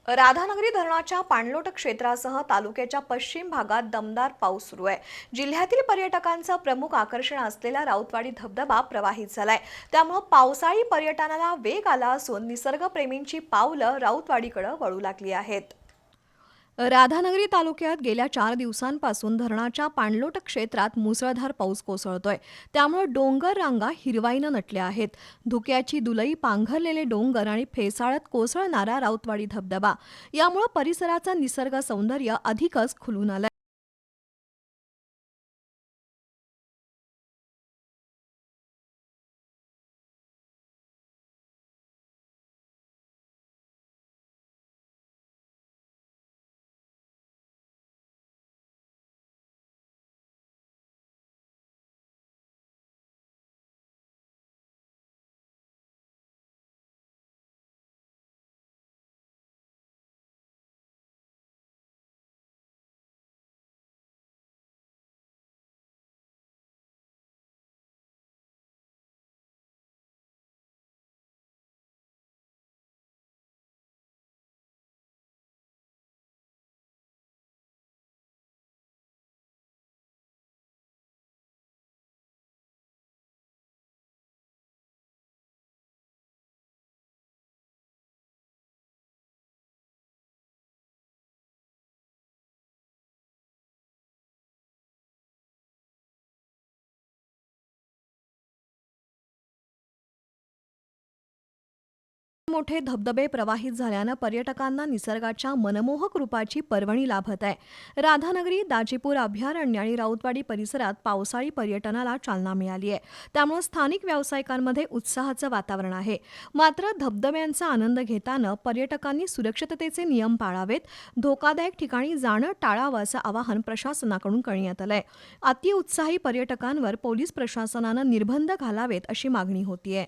राधानगरी धरणाच्या पाणलोट क्षेत्रासह तालुक्याच्या पश्चिम भागात दमदार पाऊस सुरू आहे। जिल्ह्यातील पर्यटकांचं प्रमुख आकर्षण असलेला राऊतवाडी धबधबा प्रवाहित झालाय। त्यामुळे पावसाळी पर्यटनाला वेग आला असून निसर्गप्रेमींची पावलं राऊतवाडीकडे वळू लागली आहेत। राधानगरी तालुक्यात गेल्या 4 दिवसांपासून धरणाच्या पाणलोट क्षेत्रात मुसळधार पाऊस कोसळतोय। त्यामुळे डोंगर रांगा हिरवाईनं नटल्या आहेत। धुक्याची दुलई पांघरलेले डोंगर आणि फेसाळत कोसळणारा राऊतवाडी धबधबा यामुळे परिसराचं निसर्ग सौंदर्य अधिकच खुलून आलंय। मोठे धबधबे प्रवाहित झाल्यानं पर्यटकांना निसर्गाच्या मनमोहक रूपाची पर्वणी लाभत आहे। राधानगरी, दाजीपूर अभयारण्य आणि राऊतवाडी परिसरात पावसाळी पर्यटनाला चालना मिळाली आहे। त्यामुळे स्थानिक व्यावसायिकांमध्ये उत्साहाचं वातावरण आहे। मात्र धबधब्यांचा आनंद घेताना पर्यटकांनी सुरक्षिततेचे नियम पाळावेत, धोकादायक ठिकाणी जाणं टाळावं असं आवाहन प्रशासनाकडून करण्यात आलंय। अतिउत्साही पर्यटकांवर पोलीस प्रशासनानं निर्बंध घालावेत अशी मागणी होतीये।